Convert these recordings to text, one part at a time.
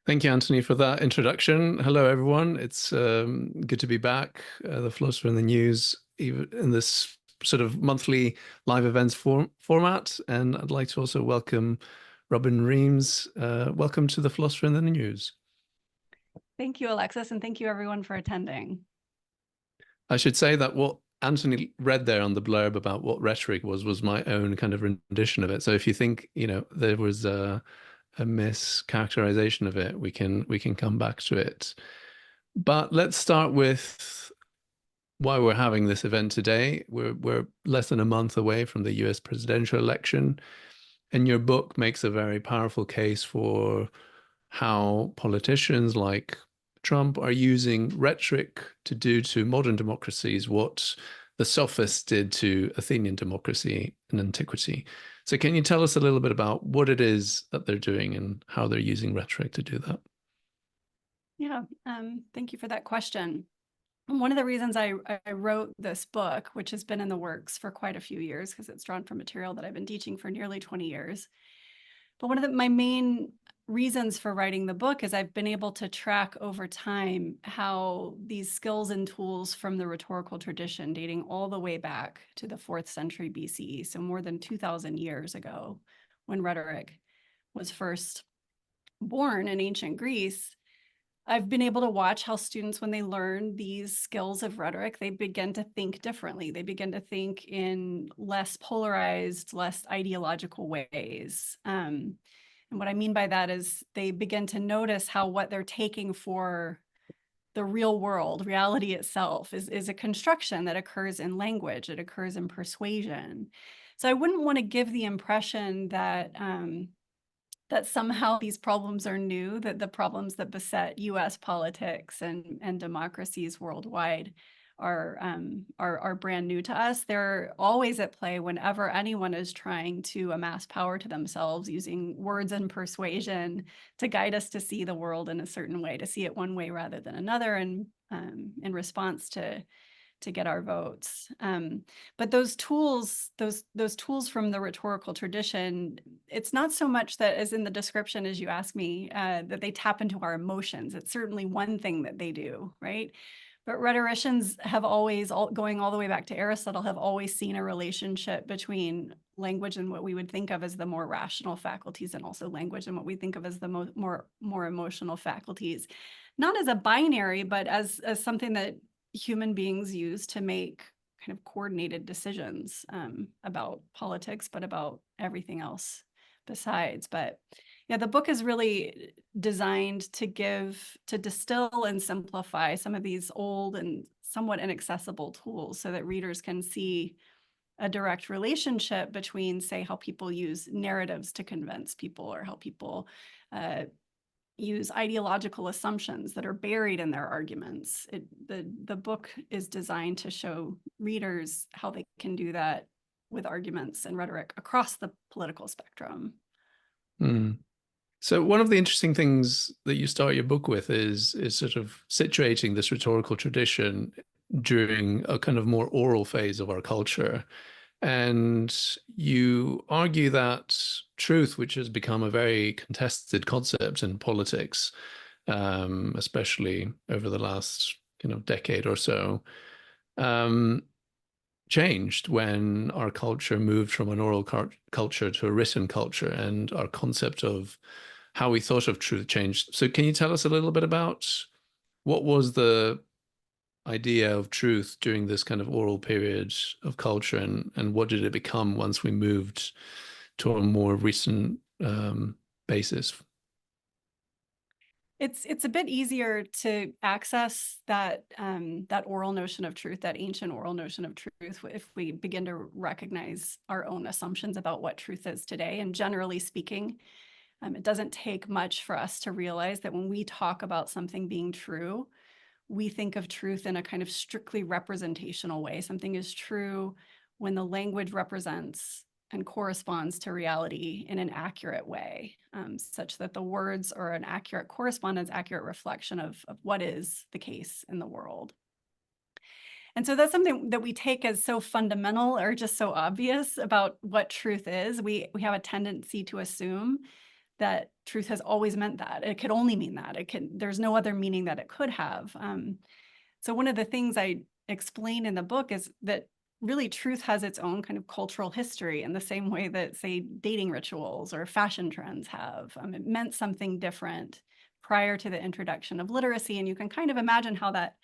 Thank you, Anthony, for that introduction. Hello, everyone. It's good to be back. The Philosopher in the News, even in this sort of monthly live events format. And I'd like to also welcome Robin Reames. Welcome to the Philosopher in the News. Thank you, Alexis, and thank you everyone for attending. I should say that what Anthony read there on the blurb about what rhetoric was my own kind of rendition of it. So if you think, there was a mischaracterization of it, we can come back to it. But let's start with why we're having this event today. We're less than a month away from the US presidential election, and your book makes a very powerful case for how politicians like Trump are using rhetoric to do to modern democracies what the Sophists did to Athenian democracy in antiquity. So can you tell us a little bit about what it is that they're doing and how they're using rhetoric to do that? Yeah, thank you for that question. One of the reasons I wrote this book, which has been in the works for quite a few years because it's drawn from material that I've been teaching for nearly 20 years. But one of my main reasons for writing the book is I've been able to track over time how these skills and tools from the rhetorical tradition dating all the way back to the 4th century BCE, so more than 2,000 years ago, when rhetoric was first born in ancient Greece, I've been able to watch how students, when they learn these skills of rhetoric, they begin to think differently. They begin to think in less polarized, less ideological ways. And what I mean by that is they begin to notice how what they're taking for the real world, reality itself, is a construction that occurs in language. It occurs in persuasion. So I wouldn't want to give the impression that that somehow these problems are new, that the problems that beset US politics and democracies worldwide are brand new to us. They're always at play whenever anyone is trying to amass power to themselves using words and persuasion to guide us to see the world in a certain way, to see it one way rather than another, and in response to get our votes. But those tools from the rhetorical tradition, it's not so much that, as in the description, as you asked me, that they tap into our emotions. It's certainly one thing that they do, right? But rhetoricians have always, going all the way back to Aristotle, have always seen a relationship between language and what we would think of as the more rational faculties, and also language and what we think of as the more emotional faculties, not as a binary, but as something that human beings use to make kind of coordinated decisions about politics, but about everything else besides. But yeah, the book is really designed to distill and simplify some of these old and somewhat inaccessible tools so that readers can see a direct relationship between, say, how people use narratives to convince people, or how people use ideological assumptions that are buried in their arguments. The book is designed to show readers how they can do that with arguments and rhetoric across the political spectrum. Mm. So one of the interesting things that you start your book with is sort of situating this rhetorical tradition during a kind of more oral phase of our culture. And you argue that truth, which has become a very contested concept in politics, especially over the last decade or so, changed when our culture moved from an oral culture to a written culture, and our concept of how we thought of truth changed. So can you tell us a little bit about what was the idea of truth during this kind of oral period of culture, and what did it become once we moved to a more recent basis? It's a bit easier to access that that oral notion of truth, that ancient oral notion of truth, if we begin to recognize our own assumptions about what truth is today. And generally speaking, it doesn't take much for us to realize that when we talk about something being true, we think of truth in a kind of strictly representational way. Something is true when the language represents and corresponds to reality in an accurate way, such that the words are an accurate correspondence, accurate reflection of what is the case in the world. And so that's something that we take as so fundamental, or just so obvious about what truth is. We have a tendency to assume that truth has always meant that. It could only mean that. There's no other meaning that it could have. So one of the things I explain in the book is that really truth has its own kind of cultural history in the same way that, say, dating rituals or fashion trends have. It meant something different prior to the introduction of literacy. And you can kind of imagine how that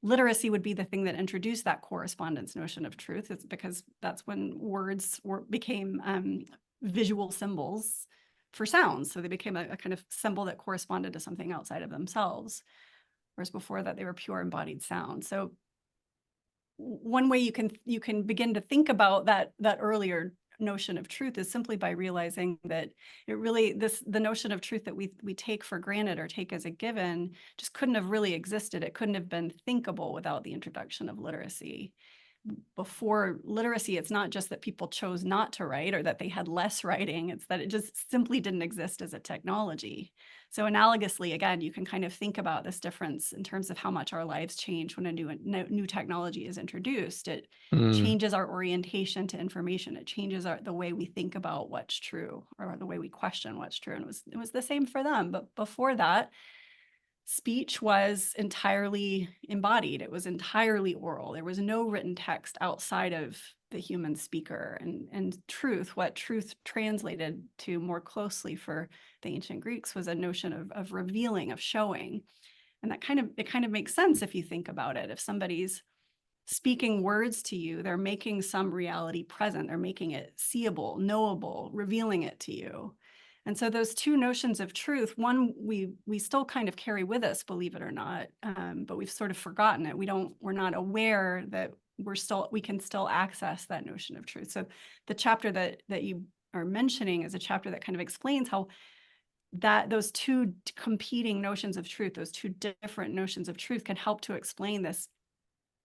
literacy would be the thing that introduced that correspondence notion of truth. It's because that's when words became visual symbols for sounds. So they became a kind of symbol that corresponded to something outside of themselves. Whereas before that, they were pure embodied sound. So one way you can begin to think about that earlier notion of truth is simply by realizing that the notion of truth that we take for granted or take as a given just couldn't have really existed. It couldn't have been thinkable without the introduction of literacy. Before literacy, it's not just that people chose not to write or that they had less writing, it's that it just simply didn't exist as a technology. So analogously, again, you can kind of think about this difference in terms of how much our lives change when a new technology is introduced. It changes our orientation to information. It changes the way we think about what's true or the way we question what's true. And it was the same for them. But before that, speech was entirely embodied. It was entirely oral. There was no written text outside of the human speaker. And truth, what truth translated to more closely for the ancient Greeks was a notion of revealing, of showing. And it kind of makes sense if you think about it. If somebody's speaking words to you, they're making some reality present. They're making it seeable, knowable, revealing it to you. And so those two notions of truth, one we still kind of carry with us, believe it or not, but we've sort of forgotten it. We're not aware that we can still access that notion of truth. So the chapter that you are mentioning is a chapter that kind of explains how those two competing notions of truth, those two different notions of truth, can help to explain this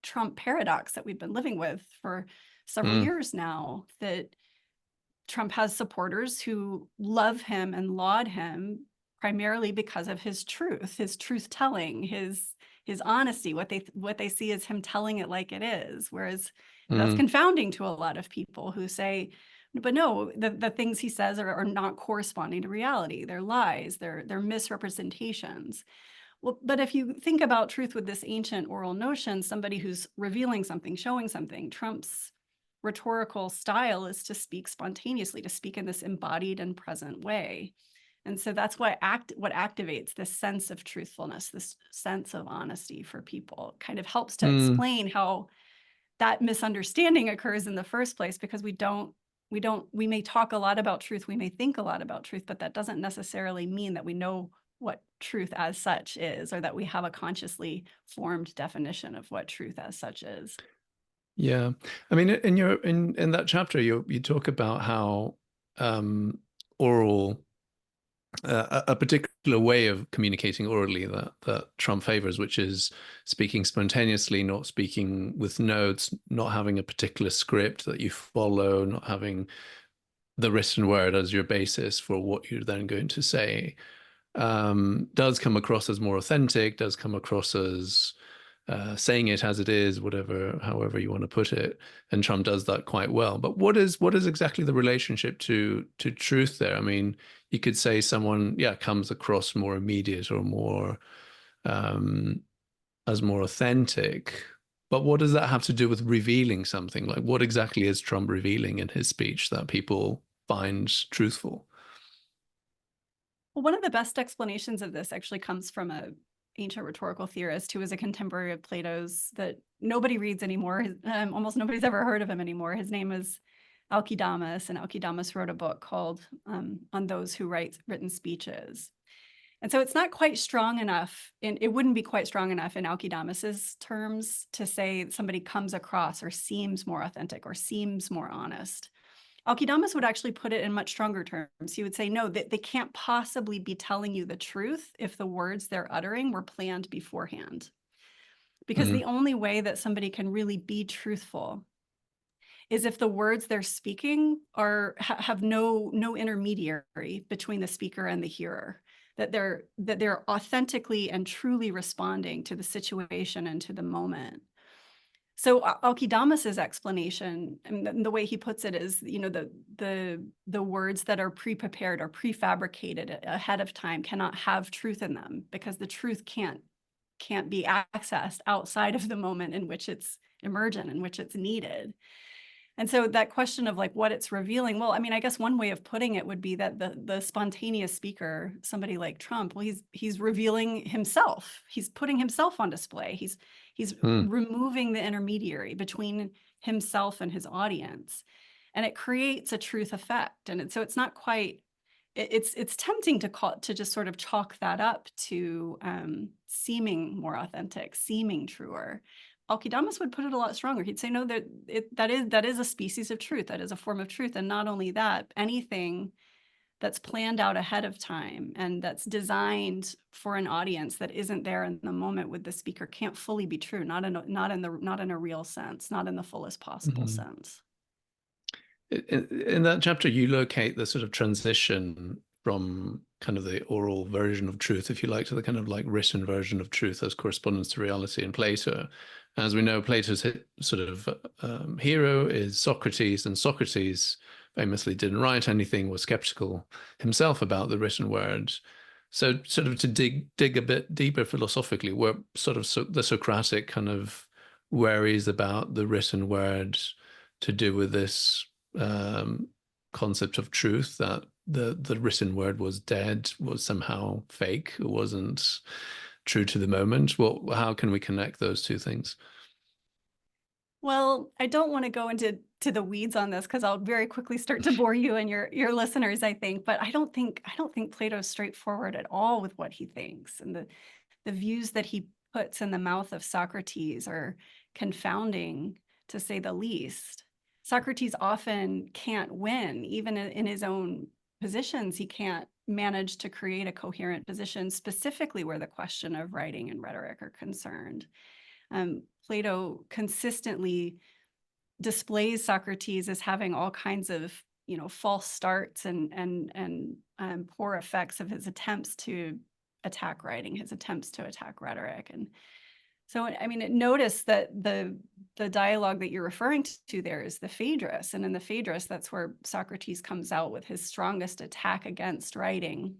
Trump paradox that we've been living with for several years now, that Trump has supporters who love him and laud him primarily because of his truth telling, his honesty, what they see as him telling it like it is. Whereas that's confounding to a lot of people who say, but no, the things he says are not corresponding to reality. They're lies, they're misrepresentations. Well, but if you think about truth with this ancient oral notion, somebody who's revealing something, showing something, Trump's rhetorical style is to speak spontaneously, to speak in this embodied and present way. And so that's what activates this sense of truthfulness, this sense of honesty for people. It kind of helps to explain how that misunderstanding occurs in the first place, because we may talk a lot about truth, we may think a lot about truth, but that doesn't necessarily mean that we know what truth as such is, or that we have a consciously formed definition of what truth as such is. Yeah, I mean, in that chapter, you talk about how oral, a particular way of communicating orally that Trump favors, which is speaking spontaneously, not speaking with notes, not having a particular script that you follow, not having the written word as your basis for what you're then going to say, does come across as more authentic, does come across as saying it as it is, however you want to put it. And Trump does that quite well. But what is exactly the relationship to truth there? I mean, you could say someone, comes across more immediate or more as more authentic. But what does that have to do with revealing something? Like, what exactly is Trump revealing in his speech that people find truthful? Well, one of the best explanations of this actually comes from an ancient rhetorical theorist who was a contemporary of Plato's that nobody reads anymore. Almost nobody's ever heard of him anymore. His name is Alcidamas, and Alcidamas wrote a book called On Those Who Write Written Speeches. And so it's not quite strong enough, and it wouldn't be quite strong enough in Alcidamas's terms to say somebody comes across or seems more authentic or seems more honest. Alcidamas would actually put it in much stronger terms. He would say, no, they can't possibly be telling you the truth if the words they're uttering were planned beforehand. Because the only way that somebody can really be truthful is if the words they're speaking have no intermediary between the speaker and the hearer, that they're authentically and truly responding to the situation and to the moment. So Alcidamus's explanation, and the way he puts it is, you know, the words that are pre-prepared or prefabricated ahead of time cannot have truth in them, because the truth can't be accessed outside of the moment in which it's emergent, in which it's needed. And so that question of like what it's revealing, well, I mean, I guess one way of putting it would be that the spontaneous speaker, somebody like Trump, well, he's revealing himself. He's putting himself on display. He's removing the intermediary between himself and his audience, and it creates a truth effect. And so it's not quite. It's tempting to just sort of chalk that up to seeming more authentic, seeming truer. Alcidamus would put it a lot stronger. He'd say, no, that is a species of truth. That is a form of truth. And not only that, anything that's planned out ahead of time and that's designed for an audience that isn't there in the moment with the speaker can't fully be true, not in a real sense, not in the fullest possible sense. In that chapter, you locate the sort of transition from kind of the oral version of truth, if you like, to the kind of like written version of truth as correspondence to reality in Plato. As we know, Plato's sort of hero is Socrates, and Socrates famously didn't write anything, was skeptical himself about the written word. So sort of to dig a bit deeper philosophically, were sort of the Socratic kind of worries about the written word to do with this concept of truth, that the written word was dead, was somehow fake, it wasn't true to the moment. Well, how can we connect those two things? Well, I don't want to go into the weeds on this because I'll very quickly start to bore you and your listeners, I think. But I don't think Plato's straightforward at all with what he thinks, and the views that he puts in the mouth of Socrates are confounding, to say the least. Socrates often can't win, even in his own positions. He can't manage to create a coherent position, specifically where the question of writing and rhetoric are concerned. Plato consistently displays Socrates as having all kinds of, you know, false starts and poor effects of his attempts to attack writing, his attempts to attack rhetoric. And so, I mean, notice that the dialogue that you're referring to there is the Phaedrus. And in the Phaedrus, that's where Socrates comes out with his strongest attack against writing.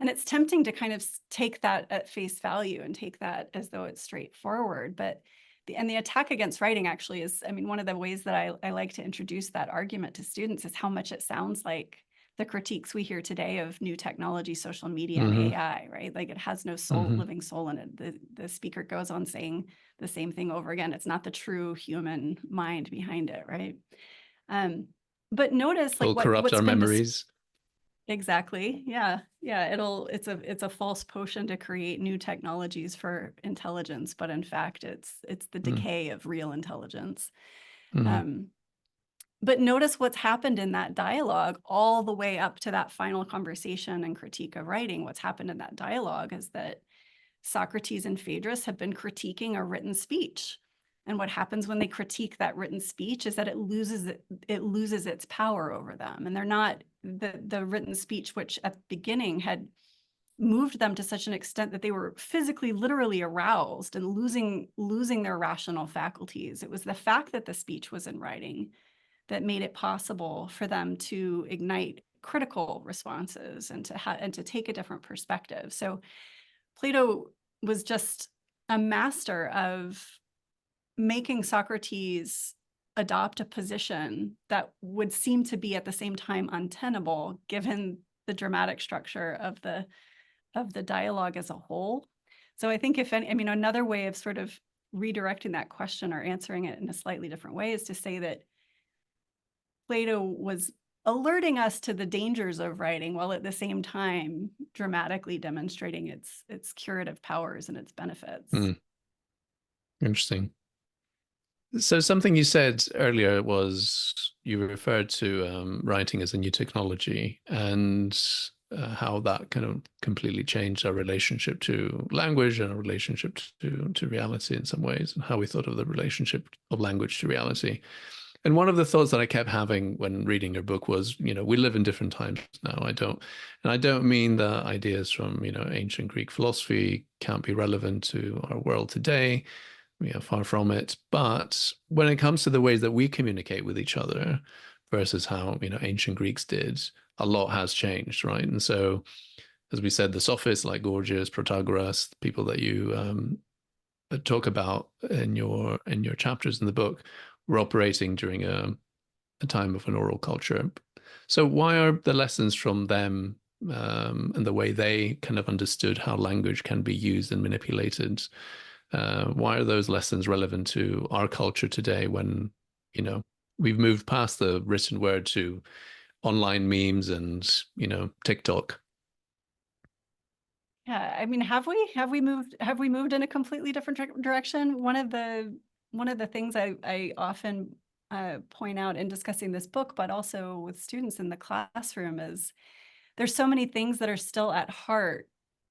And it's tempting to kind of take that at face value and take that as though it's straightforward. But the attack against writing actually is, I mean, one of the ways that I like to introduce that argument to students is how much it sounds like the critiques we hear today of new technology, social media, and AI, right? Like it has no soul, living soul in it. The speaker goes on saying the same thing over again. It's not the true human mind behind it, right? But notice like It'll corrupt our memories. Exactly. Yeah. It's a false potion to create new technologies for intelligence, but in fact, it's the decay of real intelligence. But notice what's happened in that dialogue all the way up to that final conversation and critique of writing. What's happened in that dialogue is that Socrates and Phaedrus have been critiquing a written speech. And what happens when they critique that written speech is that it loses its power over them. And they're not the written speech, which at the beginning had moved them to such an extent that they were physically, literally aroused and losing their rational faculties. It was the fact that the speech was in writing that made it possible for them to ignite critical responses and to take a different perspective. So Plato was just a master of making Socrates adopt a position that would seem to be at the same time untenable, given the dramatic structure of the dialogue as a whole. So I think another way of sort of redirecting that question or answering it in a slightly different way is to say that Plato was alerting us to the dangers of writing while at the same time dramatically demonstrating its curative powers and its benefits. Interesting. So something you said earlier was you referred to writing as a new technology, and how that kind of completely changed our relationship to language and our relationship to reality in some ways, and how we thought of the relationship of language to reality. And one of the thoughts that I kept having when reading your book was, you know, we live in different times now. I don't mean that ideas from, you know, ancient Greek philosophy can't be relevant to our world today, far from it. But when it comes to the ways that we communicate with each other versus how, ancient Greeks did, a lot has changed, right? And so, as we said, the Sophists like Gorgias, Protagoras, people that you talk about in your chapters in the book, were operating during a time of an oral culture. So why are the lessons from them and the way they kind of understood how language can be used and manipulated? Why are those lessons relevant to our culture today when, we've moved past the written word to online memes and, TikTok? Yeah, I mean, have we moved in a completely different direction? One of the things I often point out in discussing this book, but also with students in the classroom, is there's so many things that are still at heart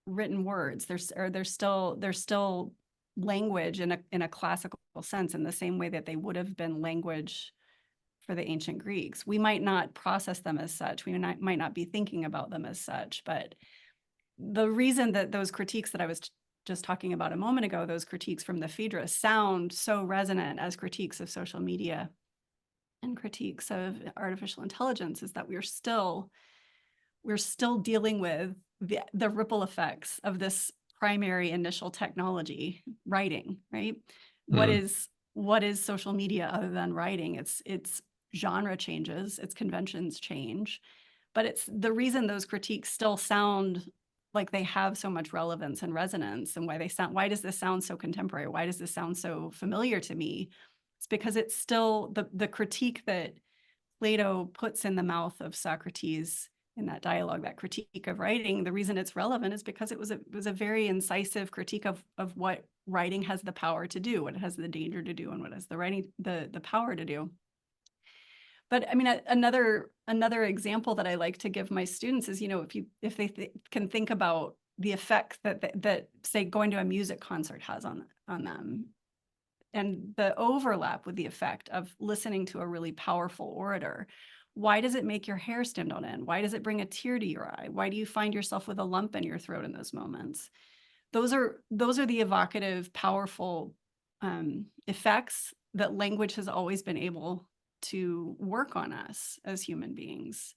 written words. There's still language in a classical sense, in the same way that they would have been language for the ancient Greeks. We might not process them as such. Might not be thinking about them as such, but the reason that those critiques that I was just talking about a moment ago, those critiques from the Phaedrus, sound so resonant as critiques of social media and critiques of artificial intelligence, is that we're still dealing with the ripple effects of this primary initial technology, writing, right? Mm. What is social media other than writing? It's genre changes, its conventions change, but it's the reason those critiques still sound like they have so much relevance and resonance, and why does this sound so contemporary? Why does this sound so familiar to me? It's because it's still the critique that Plato puts in the mouth of Socrates in that dialogue, that critique of writing. The reason it's relevant is because it was a very incisive critique of what writing has the power to do, what it has the danger to do, and what has the power to do. But I mean, another example that I like to give my students is, if they can think about the effect that say going to a music concert has on them, and the overlap with the effect of listening to a really powerful orator. Why does it make your hair stand on end? Why does it bring a tear to your eye? Why do you find yourself with a lump in your throat in those moments? Those are the evocative, powerful effects that language has always been able to work on us as human beings.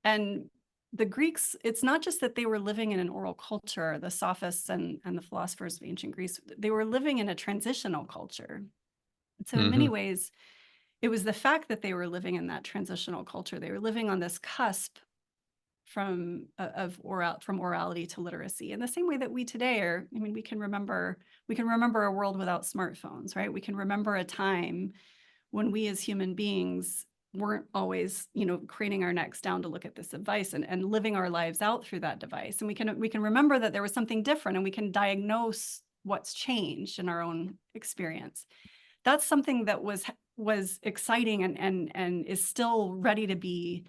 And the Greeks, it's not just that they were living in an oral culture, the Sophists and the philosophers of ancient Greece, they were living in a transitional culture. So in many Hmm. ways, it was the fact that they were living in that transitional culture. They were living on this cusp from orality to literacy, in the same way that we today are. I mean, we can remember a world without smartphones, right? We can remember a time when we as human beings weren't always, craning our necks down to look at this device and living our lives out through that device. And we can remember that there was something different, and we can diagnose what's changed in our own experience. That's something that was exciting and is still ready to be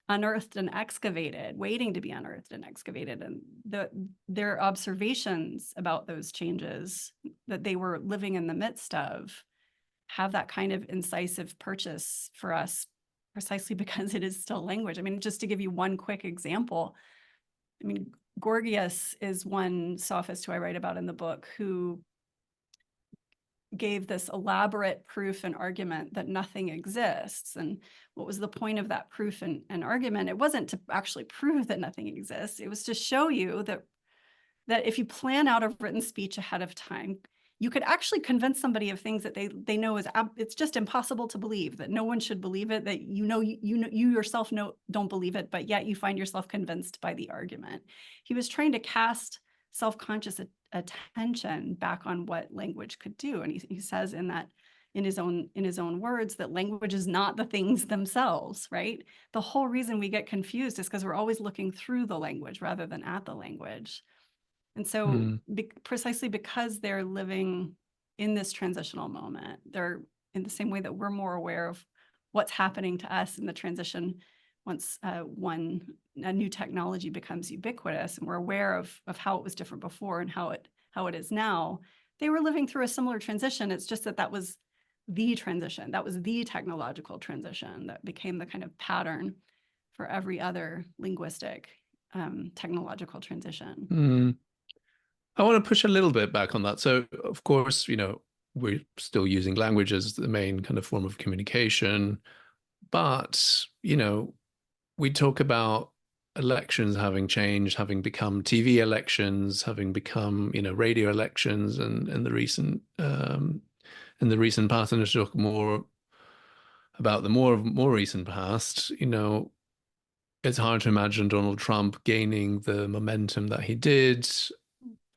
unearthed and excavated, waiting to be unearthed and excavated. And their observations about those changes that they were living in the midst of have that kind of incisive purchase for us, precisely because it is still language. I mean, just to give you one quick example, I mean, Gorgias is one sophist who I write about in the book, who gave this elaborate proof and argument that nothing exists. And what was the point of that proof and argument? It wasn't to actually prove that nothing exists. It was to show you that if you plan out a written speech ahead of time, you could actually convince somebody of things that they know it's just impossible to believe, that no one should believe it, that you yourself don't believe it, but yet you find yourself convinced by the argument. He was trying to cast self-conscious attention back on what language could do, and he says in his own words that language is not the things themselves, right? The whole reason we get confused is because we're always looking through the language rather than at the language. And so precisely because they're living in this transitional moment, they're in the same way that we're more aware of what's happening to us in the transition once a new technology becomes ubiquitous, and we're aware of how it was different before and how it is now. They were living through a similar transition. It's just that was the transition. That was the technological transition that became the kind of pattern for every other linguistic technological transition. Mm. I want to push a little bit back on that. So, of course, we're still using language as the main kind of form of communication. But, we talk about elections having changed, having become TV elections, having become, radio elections, and in the recent past, and to talk more about the more recent past, it's hard to imagine Donald Trump gaining the momentum that he did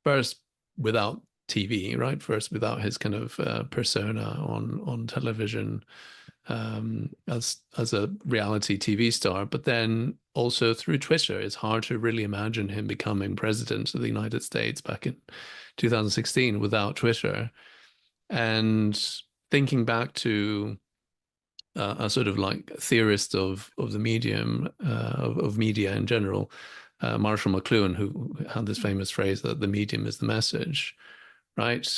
first without TV, right? First without his kind of persona on television, as a reality TV star, but then also through Twitter. It's hard to really imagine him becoming president of the United States back in 2016 without Twitter. And thinking back to a sort of like theorist of the medium, of media in general, Marshall McLuhan, who had this famous phrase that the medium is the message, right?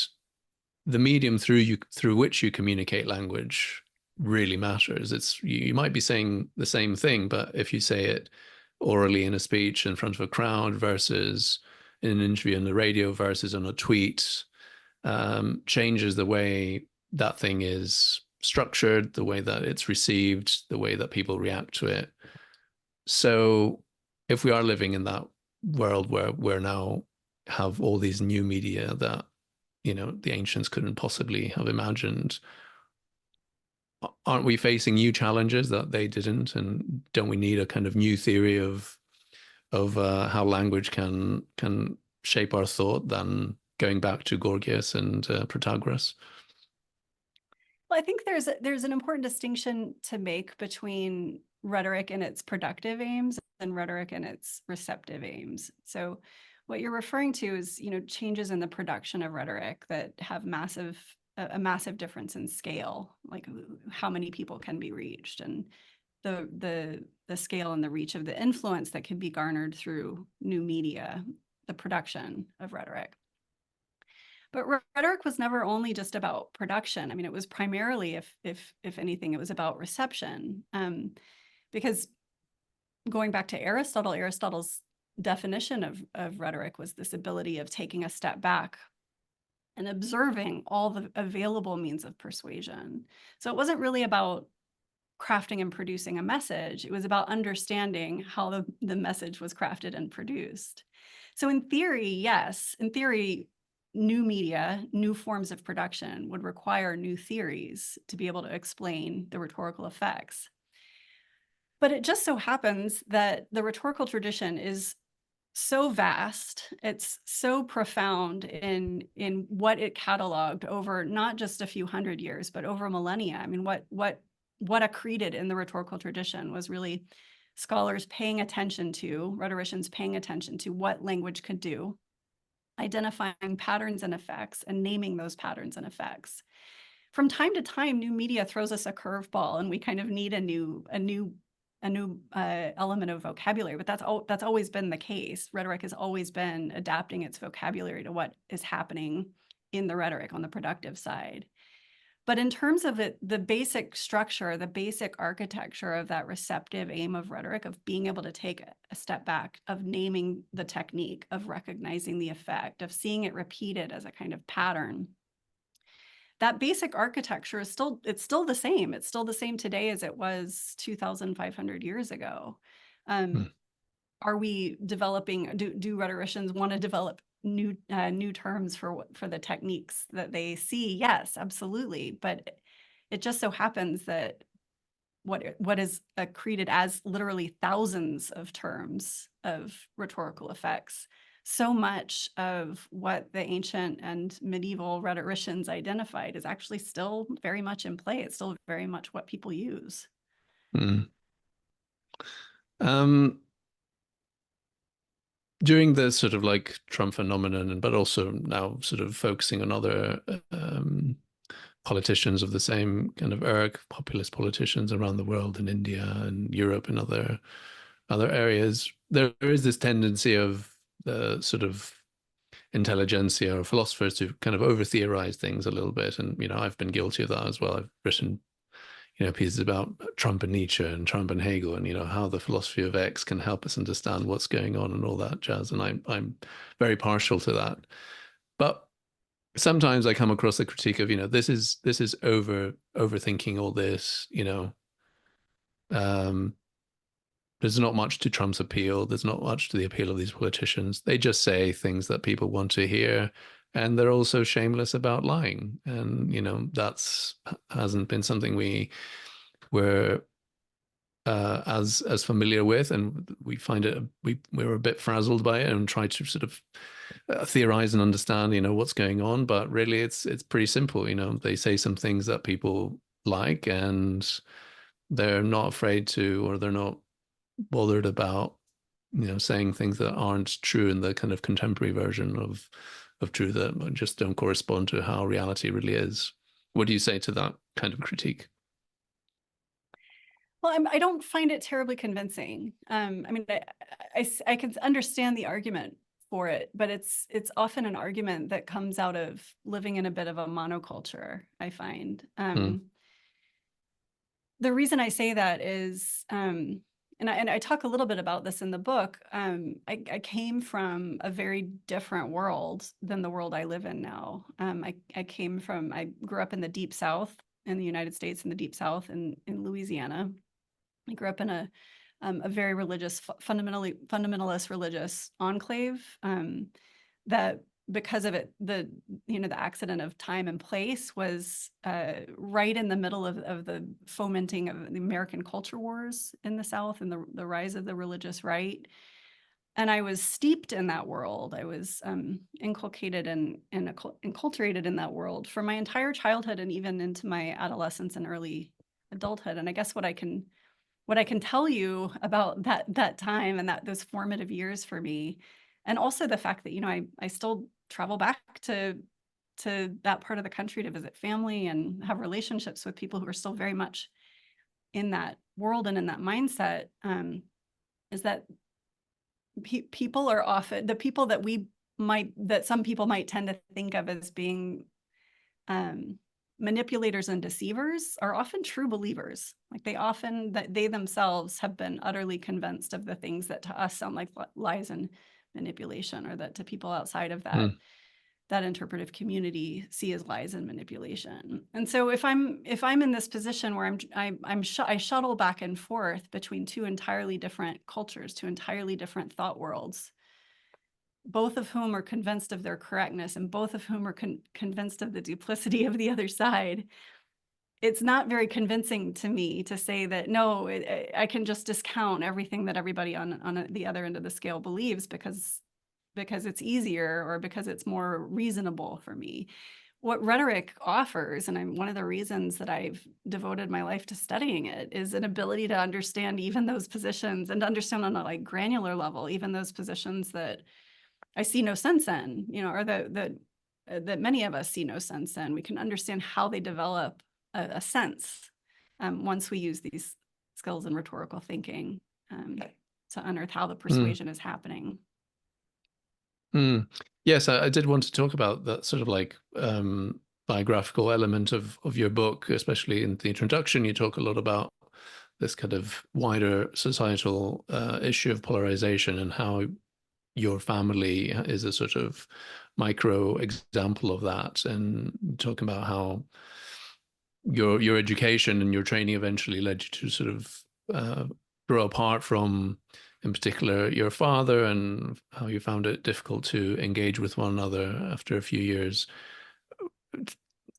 The medium through which you communicate language really matters. You might be saying the same thing, but if you say it orally in a speech in front of a crowd versus in an interview on the radio versus on a tweet, changes the way that thing is structured, the way that it's received, the way that people react to it. So if we are living in that world where we're now have all these new media that, the ancients couldn't possibly have imagined, aren't we facing new challenges that they didn't? And don't we need a kind of new theory of how language can shape our thought than going back to Gorgias and Protagoras? Well, I think there's an important distinction to make between rhetoric and its productive aims and rhetoric and its receptive aims. So what you're referring to is, changes in the production of rhetoric that have a massive difference in scale, like how many people can be reached, and the scale and the reach of the influence that can be garnered through new media, the production of rhetoric. But rhetoric was never only just about production. I mean, it was primarily, if anything, it was about reception. Because going back to Aristotle's definition of rhetoric was this ability of taking a step back and observing all the available means of persuasion. So it wasn't really about crafting and producing a message. It was about understanding how the message was crafted and produced. So in theory, yes, new media, new forms of production would require new theories to be able to explain the rhetorical effects. But it just so happens that the rhetorical tradition is so vast, it's so profound in what it cataloged over not just a few hundred years, but over millennia. I mean, what accreted in the rhetorical tradition was really scholars paying attention to, rhetoricians paying attention to what language could do, identifying patterns and effects, and naming those patterns and effects. From time to time, new media throws us a curveball, and we kind of need a new element of vocabulary. But that's always been the case. Rhetoric has always been adapting its vocabulary to what is happening in the rhetoric on the productive side. But in terms of the basic structure, the basic architecture of that receptive aim of rhetoric, of being able to take a step back, of naming the technique, of recognizing the effect, of seeing it repeated as a kind of pattern, that basic architecture is still the same. It's still the same today as it was 2,500 years ago. Are we developing? Do rhetoricians want to develop new terms for the techniques that they see? Yes, absolutely. But it just so happens that what is accreted as literally thousands of terms of rhetorical effects, so much of what the ancient and medieval rhetoricians identified is actually still very much in play. It's still very much what people use. Mm. During the sort of like Trump phenomenon, but also now sort of focusing on other politicians of the same kind of ilk, populist politicians around the world, in India and Europe and other areas, there is this tendency of the sort of intelligentsia or philosophers to kind of over theorize things a little bit. And, I've been guilty of that as well. I've written, pieces about Trump and Nietzsche and Trump and Hegel and, how the philosophy of X can help us understand what's going on and all that jazz. And I'm very partial to that. But sometimes I come across the critique of, this is overthinking all this, um, there's not much to Trump's appeal. There's not much to the appeal of these politicians. They just say things that people want to hear, and they're also shameless about lying. And that's hasn't been something we were as familiar with, and we find it we're a bit frazzled by it and try to sort of theorize and understand what's going on. But really, it's pretty simple. They say some things that people like, and they're not afraid to, or they're not bothered about saying things that aren't true in the kind of contemporary version of truth, that just don't correspond to how reality really is. What do you say to that kind of critique? Well, I don't find it terribly convincing. I mean, I can understand the argument for it, but it's often an argument that comes out of living in a bit of a monoculture, I find. The reason I say that is, and I talk a little bit about this in the book, I came from a very different world than the world I live in now. I grew up in the Deep South in the United States, in the Deep South in Louisiana. I grew up in a very religious, fundamentalist religious enclave, that because of it, the accident of time and place was right in the middle of the fomenting of the American culture wars in the South and the rise of the religious right. And I was steeped in that world. I was inculcated and enculturated in that world for my entire childhood and even into my adolescence and early adulthood. And I guess what I can tell you about that time and those formative years for me, and also the fact that I still travel back to that part of the country to visit family and have relationships with people who are still very much in that world and in that mindset, is that people are often the people that some people might tend to think of as being manipulators and deceivers are often true believers. Like they themselves have been utterly convinced of the things that to us sound like lies and manipulation, or that to people outside of that interpretive community see as lies and manipulation. And so if I'm in this position where I shuttle back and forth between two entirely different cultures, two entirely different thought worlds, both of whom are convinced of their correctness and both of whom are convinced of the duplicity of the other side, it's not very convincing to me to say that, no, I can just discount everything that everybody on the other end of the scale believes because it's easier or because it's more reasonable for me. What rhetoric offers, and one of the reasons that I've devoted my life to studying it, is an ability to understand even those positions and to understand on a granular level, even those positions that I see no sense in, or that many of us see no sense in. We can understand how they develop a sense once we use these skills in rhetorical thinking to unearth how the persuasion is happening. Yes, I did want to talk about that sort of like biographical element of your book, especially in the introduction. You talk a lot about this kind of wider societal issue of polarization and how your family is a sort of micro example of that, and talking about how your education and your training eventually led you to sort of grow apart from, in particular, your father, and how you found it difficult to engage with one another after a few years.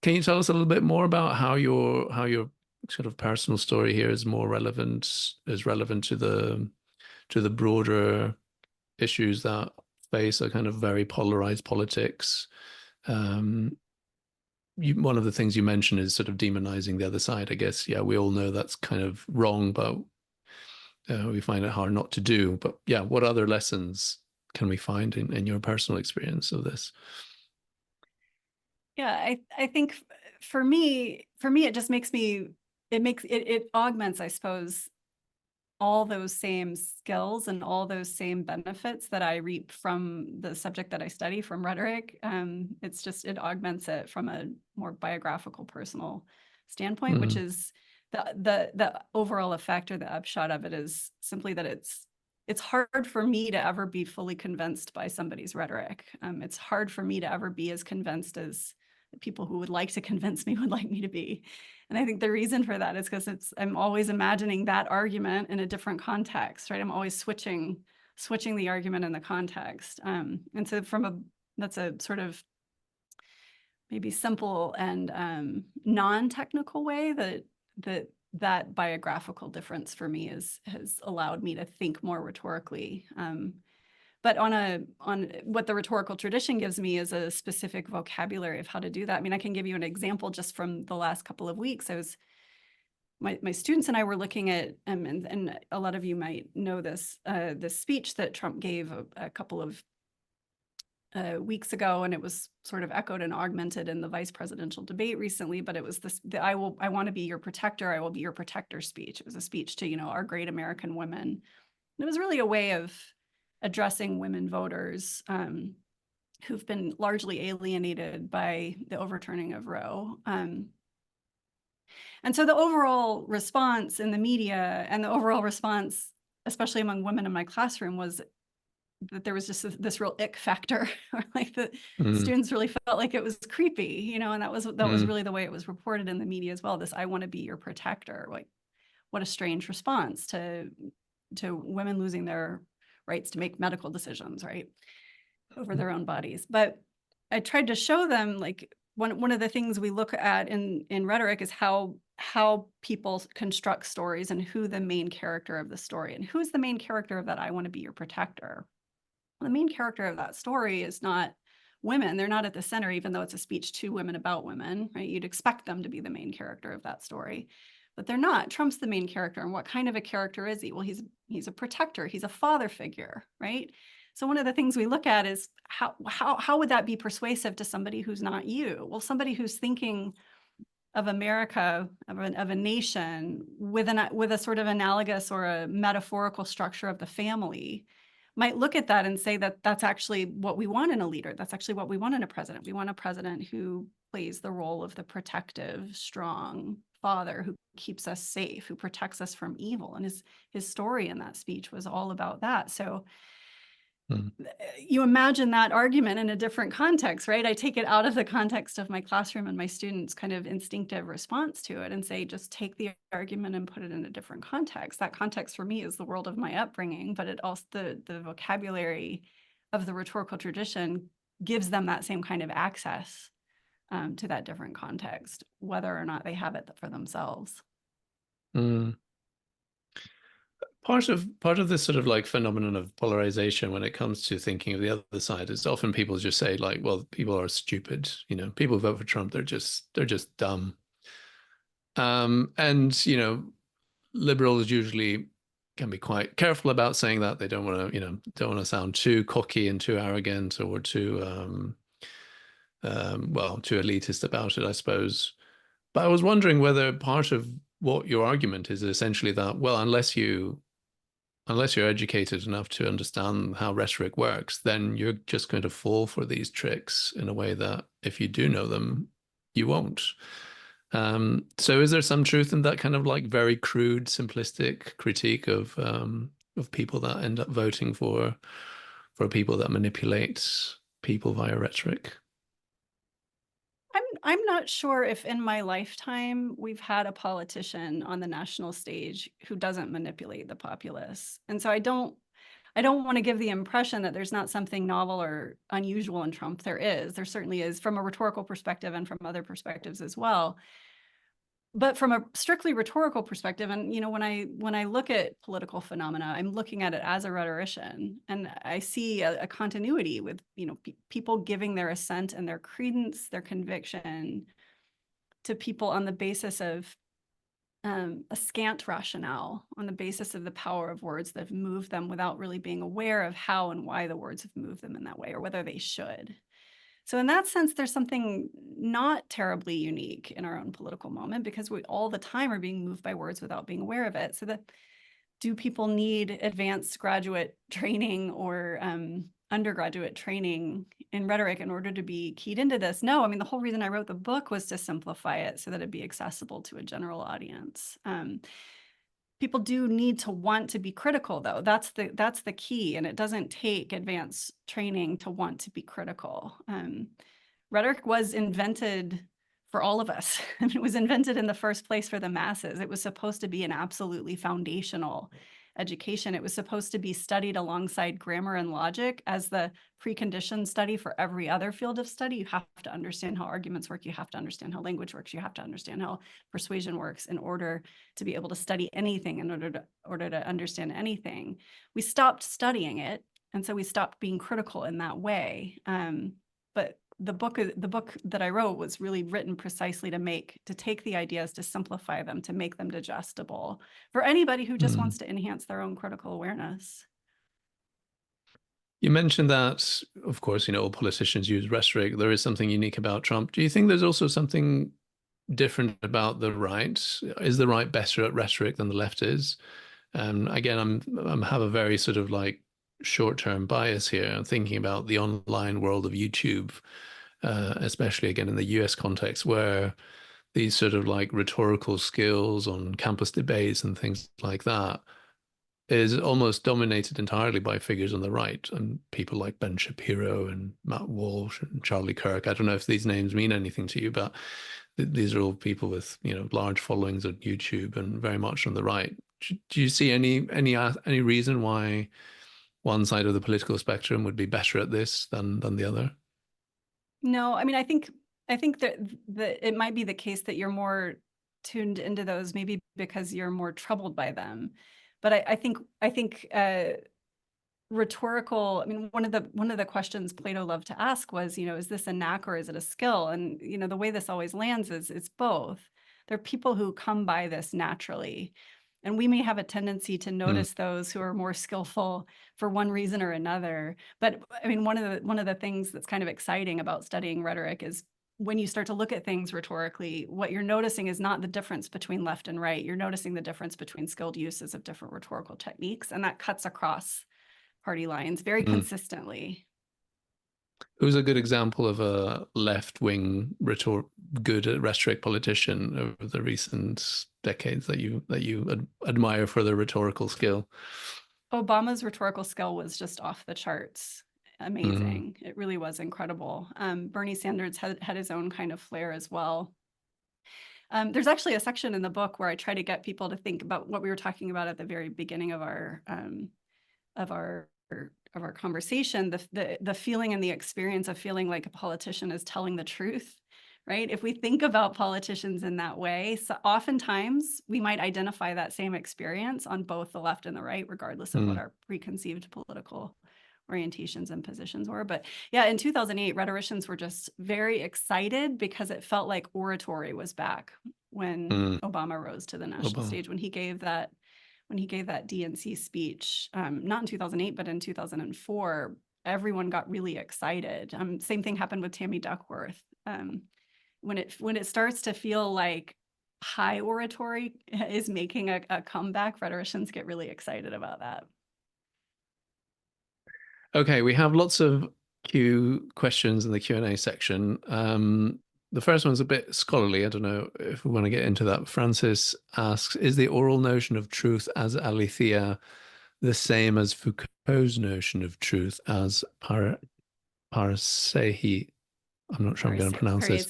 Can you tell us a little bit more about how your sort of personal story here is relevant to the broader issues that face a kind of very polarized politics? One of the things you mentioned is sort of demonizing the other side. I guess, yeah, we all know that's kind of wrong, but we find it hard not to do. But yeah, what other lessons can we find in your personal experience of this? Yeah, I think for me, it just it augments, I suppose, all those same skills and all those same benefits that I reap from the subject that I study, from rhetoric. It augments it from a more biographical, personal standpoint, which is the overall effect or the upshot of it is simply that it's it's hard for me to ever be fully convinced by somebody's rhetoric. It's hard for me to ever be as convinced as people who would like to convince me would like me to be. And I think the reason for that is because I'm always imagining that argument in a different context, right? I'm always switching the argument in the context. And so that's a sort of maybe simple and non-technical way that biographical difference for me has allowed me to think more rhetorically. But on what the rhetorical tradition gives me is a specific vocabulary of how to do that. I mean, I can give you an example just from the last couple of weeks. My students and I were looking at, and a lot of you might know this speech that Trump gave a couple of weeks ago, and it was sort of echoed and augmented in the vice presidential debate recently. But it was I want to be your protector, I will be your protector speech. It was a speech to, our great American women. And it was really a way of addressing women voters who've been largely alienated by the overturning of Roe. And so the overall response in the media and the overall response, especially among women in my classroom, was that there was just this real ick factor, like the students really felt like it was creepy, and that was really the way it was reported in the media as well. This, I want to be your protector. Like, what a strange response to women losing their rights to make medical decisions, right, over their own bodies. But I tried to show them, like, one of the things we look at in rhetoric is how people construct stories and who the main character of the story, and who's the main character of that I want to be your protector. The main character of that story is not women. They're not at the center, even though it's a speech to women about women, right? You'd expect them to be the main character of that story, but they're not. Trump's the main character. And what kind of a character is he? Well, he's a protector. He's a father figure, right? So one of the things we look at is how would that be persuasive to somebody who's not you? Well, somebody who's thinking of America, of a nation with a sort of analogous or a metaphorical structure of the family, might look at that and say that that's actually what we want in a leader. That's actually what we want in a president. We want a president who plays the role of the protective, strong father who keeps us safe, who protects us from evil. And his story in that speech was all about that. So you imagine that argument in a different context, right? I take it out of the context of my classroom and my students' kind of instinctive response to it and say, just take the argument and put it in a different context. That context for me is the world of my upbringing, but it also the vocabulary of the rhetorical tradition gives them that same kind of access to that different context, whether or not they have it for themselves. Part of this sort of like phenomenon of polarization when it comes to thinking of the other side is often people just say, like, well, people are stupid, people vote for Trump, they're just dumb. And liberals usually can be quite careful about saying that. They don't want to sound too cocky and too arrogant or too too elitist about it, I suppose. But I was wondering whether part of what your argument is essentially that, well, unless you're educated enough to understand how rhetoric works, then you're just going to fall for these tricks in a way that if you do know them, you won't. So is there some truth in that kind of like very crude, simplistic critique of people that end up voting for people that manipulate people via rhetoric? I'm not sure if in my lifetime we've had a politician on the national stage who doesn't manipulate the populace. And so I don't want to give the impression that there's not something novel or unusual in Trump. There certainly is, from a rhetorical perspective and from other perspectives as well. But from a strictly rhetorical perspective, and when I look at political phenomena, I'm looking at it as a rhetorician, and I see a continuity with people giving their assent and their credence, their conviction to people on the basis of a scant rationale, on the basis of the power of words that have moved them without really being aware of how and why the words have moved them in that way, or whether they should. So in that sense, there's something not terribly unique in our own political moment, because we all the time are being moved by words without being aware of it. So do people need advanced graduate training or undergraduate training in rhetoric in order to be keyed into this? No, I mean, the whole reason I wrote the book was to simplify it so that it'd be accessible to a general audience. people do need to want to be critical, though. That's the key, and it doesn't take advanced training to want to be critical. Rhetoric was invented for all of us. It was invented in the first place for the masses. It was supposed to be an absolutely foundational education. It was supposed to be studied alongside grammar and logic as the precondition study for every other field of study. You have to understand how arguments work. You have to understand how language works. You have to understand how persuasion works in order to be able to study anything, in order to understand anything. We stopped studying it, and so we stopped being critical in that way. But the book that I wrote was really written precisely to take the ideas, to simplify them, to make them digestible for anybody who just wants to enhance their own critical awareness. You mentioned that, of course, all politicians use rhetoric. There is something unique about Trump. Do you think there's also something different about the right? Is the right better at rhetoric than the left is? Again, I'm have a very sort of like short-term bias here. I'm thinking about the online world of YouTube, especially again in the US context, where these sort of like rhetorical skills on campus debates and things like that is almost dominated entirely by figures on the right and people like Ben Shapiro and Matt Walsh and Charlie Kirk. I don't know if these names mean anything to you, but these are all people with large followings on YouTube and very much on the right. Do you see any reason why one side of the political spectrum would be better at this than the other? No, I mean, I think that it might be the case that you're more tuned into those, maybe because you're more troubled by them. But I think rhetorical, I mean, one of the questions Plato loved to ask was, is this a knack or is it a skill? And the way this always lands is it's both. There are people who come by this naturally, and we may have a tendency to notice those who are more skillful for one reason or another. But I mean, one of the things that's kind of exciting about studying rhetoric is when you start to look at things rhetorically, what you're noticing is not the difference between left and right. You're noticing the difference between skilled uses of different rhetorical techniques, and that cuts across party lines very consistently. Who's a good example of a left-wing good rhetoric politician over the recent decades that you admire for their rhetorical skill? Obama's rhetorical skill was just off the charts. Amazing. It really was incredible. Bernie Sanders had his own kind of flair as well. There's actually a section in the book where I try to get people to think about what we were talking about at the very beginning of our conversation, the feeling and the experience of feeling like a politician is telling the truth, right? If we think about politicians in that way, so oftentimes we might identify that same experience on both the left and the right, regardless of what our preconceived political orientations and positions were. But yeah, in 2008, rhetoricians were just very excited because it felt like oratory was back when Obama rose to the national stage, when he gave that DNC speech, not in 2008, but in 2004, everyone got really excited. Same thing happened with Tammy Duckworth. When it starts to feel like high oratory is making a comeback, rhetoricians get really excited about that. Okay, we have lots of questions in the Q&A section. The first one's a bit scholarly. I don't know if we want to get into that. Francis asks, is the oral notion of truth as aletheia the same as Foucault's notion of truth as paraseihi? I'm not sure I'm going to pronounce this.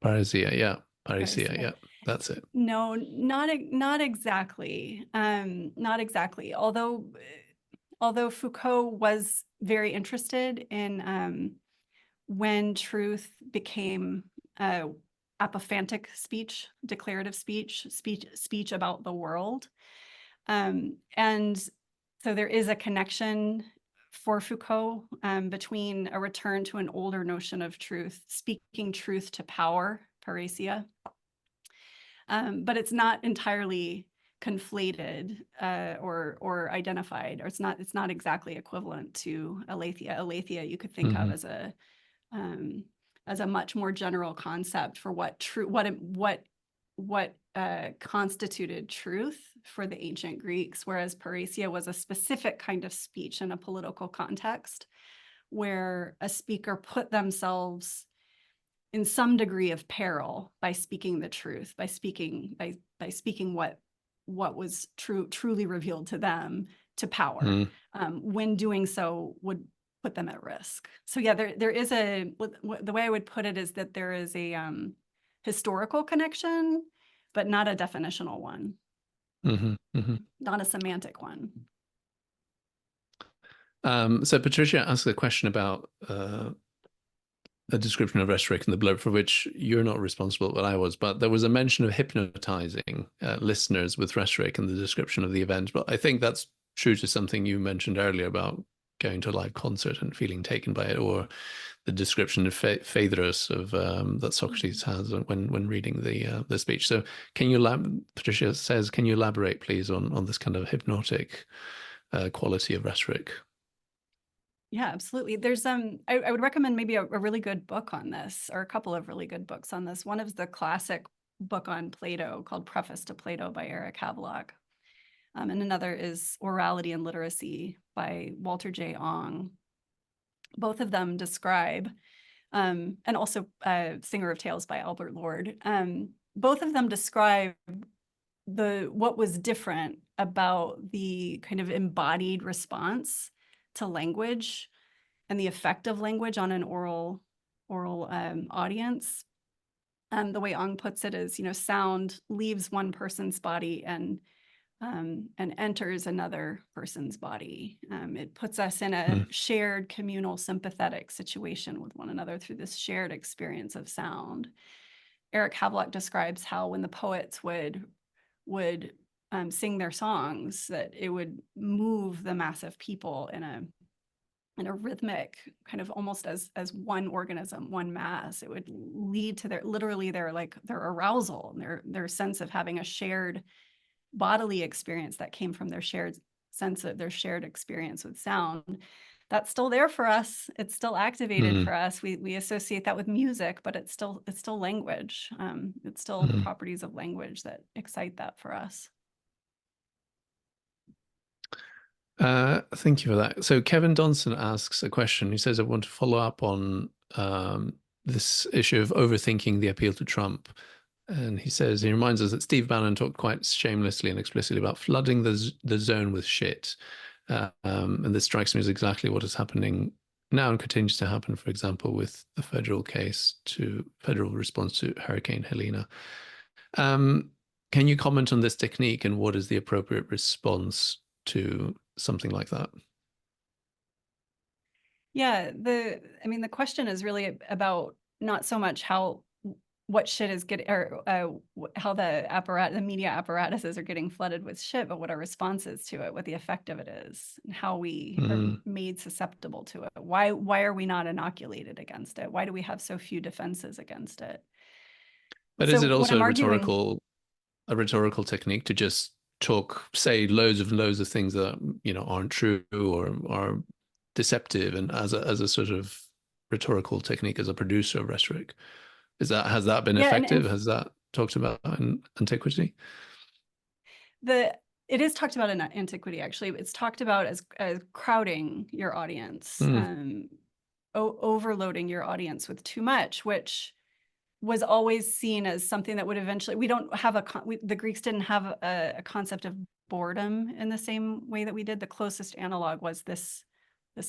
Parousia, yeah. Parousia, yeah. That's it. No, not exactly. Not exactly. Although Foucault was very interested in when truth became apophantic speech, declarative speech about the world. And so there is a connection for Foucault between a return to an older notion of truth, speaking truth to power, parousia. But it's not entirely conflated or identified, or it's not exactly equivalent to aletheia. Aletheia you could think of as a much more general concept for what constituted truth for the ancient Greeks, whereas parousia was a specific kind of speech in a political context where a speaker put themselves in some degree of peril by speaking the truth, by speaking what what was truly revealed to them to power. Mm. When doing so would put them at risk. So yeah, there is the way I would put it is that there is a historical connection, but not a definitional one, not a semantic one. So Patricia asked a question about a description of rhetoric in the blurb for which you're not responsible, but I was. But there was a mention of hypnotizing listeners with rhetoric in the description of the event. But I think that's true to something you mentioned earlier about going to a live concert and feeling taken by it, or the description of Phaedrus of that Socrates has when reading the speech. So can you Patricia says, can you elaborate, please, on this kind of hypnotic quality of rhetoric? Yeah, absolutely. There's I would recommend maybe a really good book on this, or a couple of really good books on this. One is the classic book on Plato called Preface to Plato by Eric Havelock. And another is Orality and Literacy by Walter J. Ong. Both of them describe, and also Singer of Tales by Albert Lord. Both of them describe what was different about the kind of embodied response to language and the effect of language on an oral audience. The way Ong puts it is, sound leaves one person's body and enters another person's body. It puts us in a shared communal sympathetic situation with one another through this shared experience of sound. Eric Havelock describes how when the poets would sing their songs, that it would move the mass of people in a rhythmic kind of almost as one organism, one mass. It would lead to their arousal and their sense of having a shared bodily experience that came from their shared sense of their shared experience with sound. That's still there for us. It's still activated for us. We associate that with music, but it's still language. It's still properties of language that excite that for us. Thank you for that. So Kevin Donson asks a question. He says, I want to follow up on this issue of overthinking the appeal to Trump. And he reminds us that Steve Bannon talked quite shamelessly and explicitly about flooding the zone with shit. And this strikes me as exactly what is happening now and continues to happen, for example, with the federal response to Hurricane Helene. Can you comment on this technique and what is the appropriate response to something like that? Yeah, the question is really about not so much what shit is getting, or how the media apparatuses are getting flooded with shit, but what our response is to it, what the effect of it is, and how we are made susceptible to it. Why are we not inoculated against it? Why do we have so few defenses against it? But so is it also a rhetorical technique to just say loads of things that aren't true or are deceptive, and as a sort of rhetorical technique as a producer of rhetoric? Has that been effective? Has that talked about in antiquity? It is talked about in antiquity, actually. It's talked about as crowding your audience, overloading your audience with too much, which was always seen as something that would eventually, the Greeks didn't have a concept of boredom in the same way that we did. The closest analog was this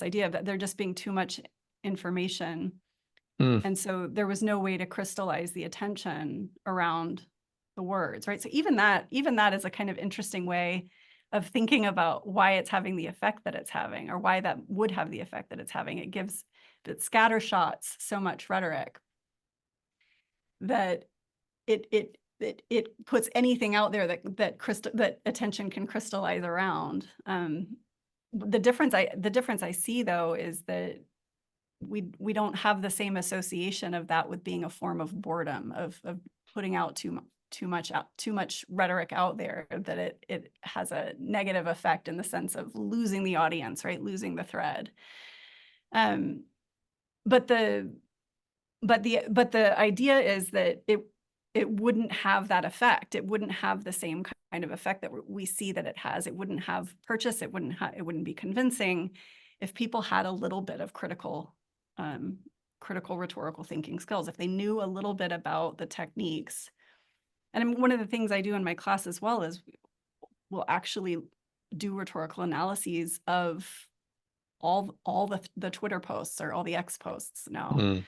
idea that there just being too much information. And so there was no way to crystallize the attention around the words, right? So even that is a kind of interesting way of thinking about why it's having the effect that it's having, or why that would have the effect that it's having. It scattershots so much rhetoric that it puts anything out there that attention can crystallize around. The difference I see, though, is that we don't have the same association of that with being a form of boredom, of putting out too much rhetoric out there, that it has a negative effect in the sense of losing the audience, right? Losing the thread. But the idea is that it wouldn't have that effect. It wouldn't have the same kind of effect that we see that it has. It wouldn't have purchase. It wouldn't be convincing if people had a little bit of critical rhetorical thinking skills, if they knew a little bit about the techniques. And one of the things I do in my class as well is will actually do rhetorical analyses of all the Twitter posts or all the X posts now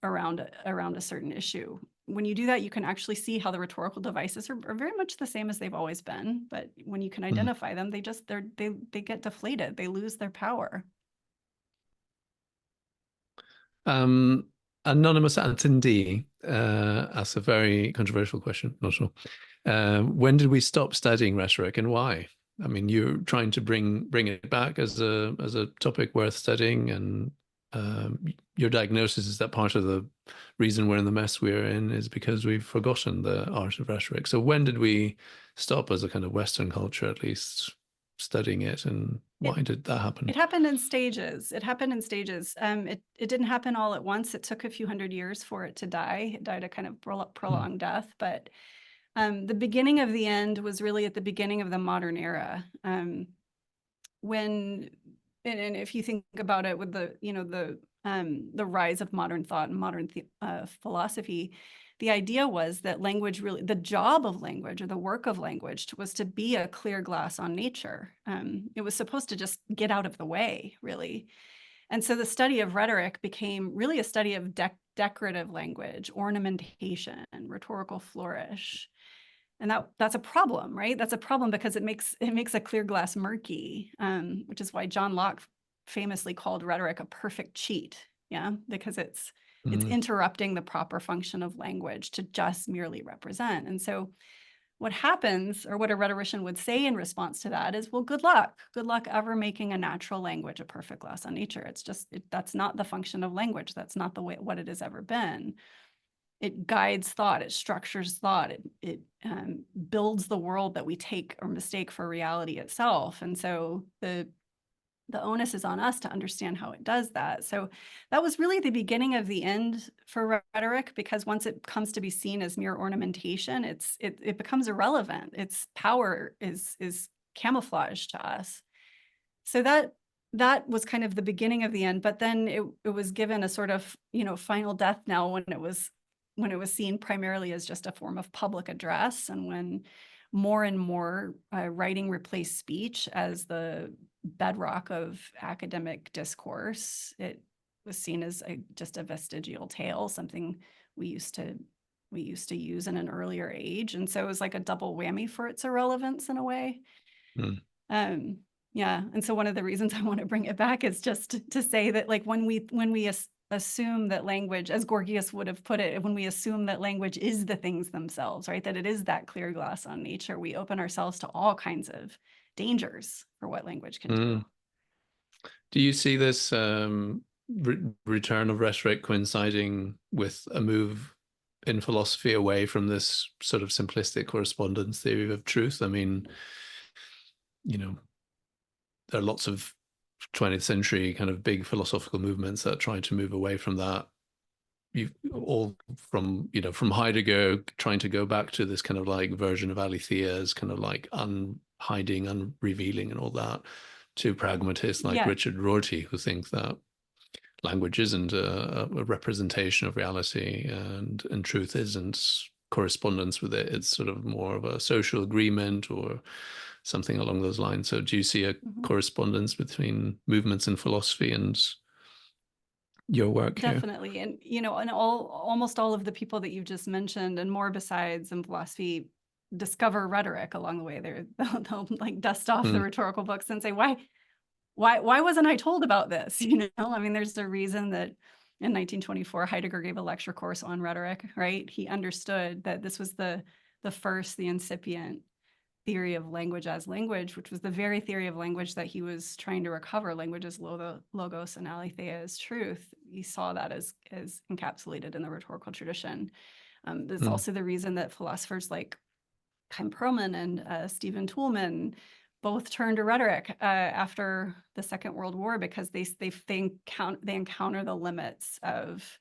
around a certain issue. When you do that, you can actually see how the rhetorical devices are very much the same as they've always been. But when you can identify them, they get deflated. They lose their power. Anonymous attendee asks a very controversial question. Not sure. When did we stop studying rhetoric and why? I mean, you're trying to bring it back as a topic worth studying, and your diagnosis is that part of the reason we're in the mess we're in is because we've forgotten the art of rhetoric. So when did we stop, as a kind of Western culture at least, studying it, and why did that happen? It happened in stages. It happened in stages. It didn't happen all at once. It took a few hundred years for it to die. It died a kind of prolonged death. But the beginning of the end was really at the beginning of the modern era. And if you think about it with the rise of modern thought and modern philosophy, the idea was that language really, the job of language or the work of language was to be a clear glass on nature. It was supposed to just get out of the way, really. And so the study of rhetoric became really a study of decorative language, ornamentation, rhetorical flourish. And that's a problem, right? That's a problem because it makes a clear glass murky, which is why John Locke famously called rhetoric a perfect cheat, because it's interrupting the proper function of language to just merely represent. And so what happens, or what a rhetorician would say in response to that, is, well, good luck ever making a natural language a perfect glass on nature. It's just, that's not the function of language. That's not the way what it has ever been. It guides thought, it structures thought, it builds the world that we take or mistake for reality itself. And so the onus is on us to understand how it does that. So that was really the beginning of the end for rhetoric, because once it comes to be seen as mere ornamentation, it becomes irrelevant. Its power is camouflage to us. So that was kind of the beginning of the end. But then it was given a sort of final death knell when it was seen primarily as just a form of public address, and when more and more writing replaced speech as the bedrock of academic discourse. It was seen as just a vestigial tale, something we used to use in an earlier age, and so it was like a double whammy for its irrelevance in a way. And so one of the reasons I want to bring it back is just to say that, like, when we assume that language, as Gorgias would have put it, when we assume that language is the things themselves, right, that it is that clear glass on nature, we open ourselves to all kinds of dangers for what language can do. Do you see this return of rhetoric coinciding with a move in philosophy away from this sort of simplistic correspondence theory of truth? I mean, there are lots of 20th century kind of big philosophical movements that try to move away from that. All from Heidegger trying to go back to this kind of like version of aletheia, kind of like unhiding, unrevealing, and all that, to pragmatists like Richard Rorty, who think that language isn't a representation of reality, and truth isn't correspondence with it. It's sort of more of a social agreement or something along those lines. So do you see a correspondence between movements in philosophy and your work here? Definitely. And, and almost all of the people that you just mentioned and more besides in philosophy discover rhetoric along the way. They'll like dust off the rhetorical books and say, why wasn't I told about this? I mean, there's a reason that in 1924, Heidegger gave a lecture course on rhetoric, right? He understood that this was the incipient theory of language as language, which was the very theory of language that he was trying to recover. Language as logos and aletheia as truth. He saw that as encapsulated in the rhetorical tradition. That's also the reason that philosophers like Chaim Perlman and Stephen Toulmin both turned to rhetoric after the Second World War, because they encounter the limits of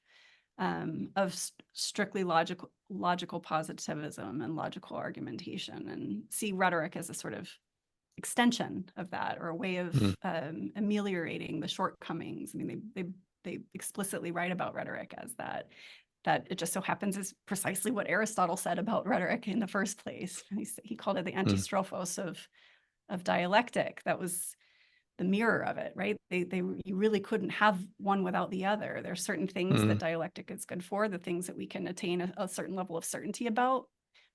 strictly logical positivism and logical argumentation, and see rhetoric as a sort of extension of that, or a way of ameliorating the shortcomings. I mean, they explicitly write about rhetoric as that. that it just so happens is precisely what Aristotle said about rhetoric in the first place. He called it the antistrophos of dialectic. That was the mirror of it, right? You really couldn't have one without the other. There are certain things that dialectic is good for, the things that we can attain a certain level of certainty about.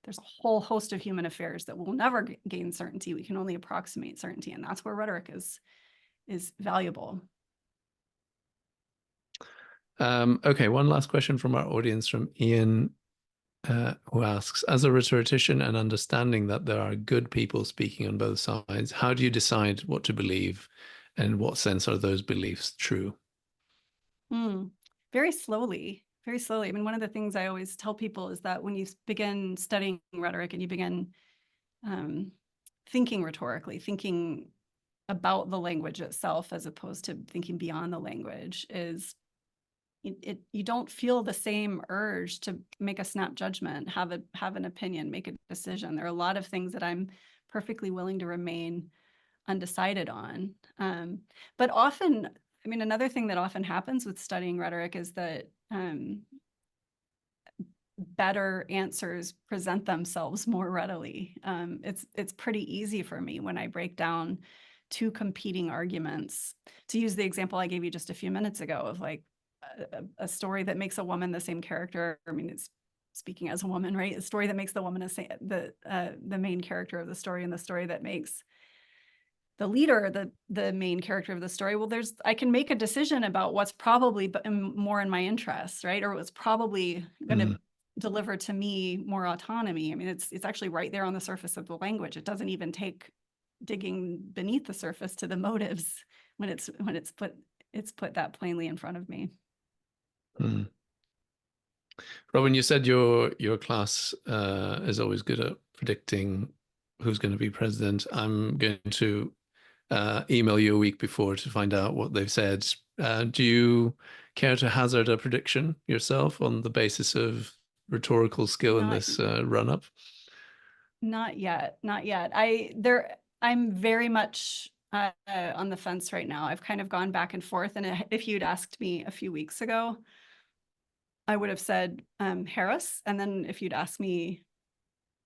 There's a whole host of human affairs that will never gain certainty. We can only approximate certainty, and that's where rhetoric is valuable. Okay, one last question from our audience, from Ian, who asks, as a rhetorician and understanding that there are good people speaking on both sides, how do you decide what to believe, and in what sense are those beliefs true? Very slowly, very slowly. I mean, one of the things I always tell people is that when you begin studying rhetoric and you begin thinking rhetorically, thinking about the language itself as opposed to thinking beyond the language, is you don't feel the same urge to make a snap judgment, have an opinion, make a decision. There are a lot of things that I'm perfectly willing to remain undecided on. But often, I mean, another thing that often happens with studying rhetoric is that better answers present themselves more readily. It's pretty easy for me when I break down two competing arguments, to use the example I gave you just a few minutes ago of like a story that makes a woman the same character. I mean, it's speaking as a woman, right? A story that makes the woman the main character of the story, and the story that makes the leader the main character of the story. Well, I can make a decision about what's probably more in my interest, right? Or what's probably going to deliver to me more autonomy. I mean, it's actually right there on the surface of the language. It doesn't even take digging beneath the surface to the motives when it's put that plainly in front of me. Robin, you said your class is always good at predicting who's going to be president. I'm going to email you a week before to find out what they've said. Do you care to hazard a prediction yourself on the basis of rhetorical skill in this run-up? Not yet. I'm very much on the fence right now. I've kind of gone back and forth. And if you'd asked me a few weeks ago, I would have said Harris. And then if you'd asked me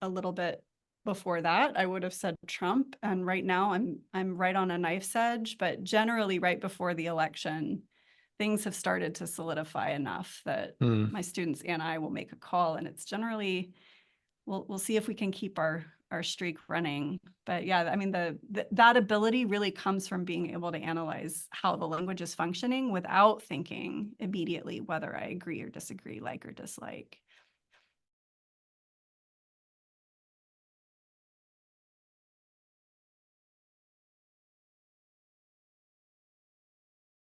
a little bit before that, I would have said Trump. And right now I'm right on a knife's edge. But generally, right before the election, things have started to solidify enough that my students and I will make a call. And it's generally, we'll see if we can keep our streak running. But yeah, I mean, that ability really comes from being able to analyze how the language is functioning without thinking immediately whether I agree or disagree, like or dislike.